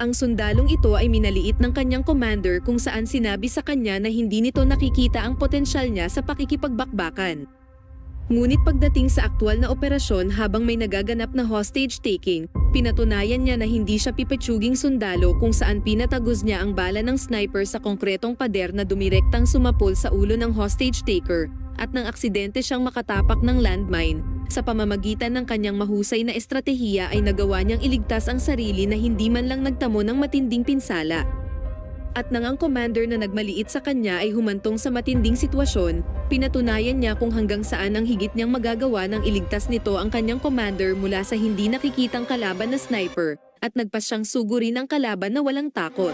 Ang sundalong ito ay minaliit ng kanyang commander kung saan sinabi sa kanya na hindi nito nakikita ang potensyal niya sa pakikipagbakbakan. Ngunit pagdating sa aktwal na operasyon habang may nagaganap na hostage taking, pinatunayan niya na hindi siya pipetsuging sundalo kung saan pinatagos niya ang bala ng sniper sa konkretong pader na dumirektang sumapol sa ulo ng hostage taker at nang aksidente siyang makatapak ng landmine. Sa pamamagitan ng kanyang mahusay na estratehiya ay nagawa niyang iligtas ang sarili na hindi man lang nagtamo ng matinding pinsala. At nang ang commander na nagmaliit sa kanya ay humantong sa matinding sitwasyon, pinatunayan niya kung hanggang saan ang higit niyang magagawa nang iligtas nito ang kanyang commander mula sa hindi nakikitang kalaban na sniper at nagpas siyang sugurin ang kalaban na walang takot.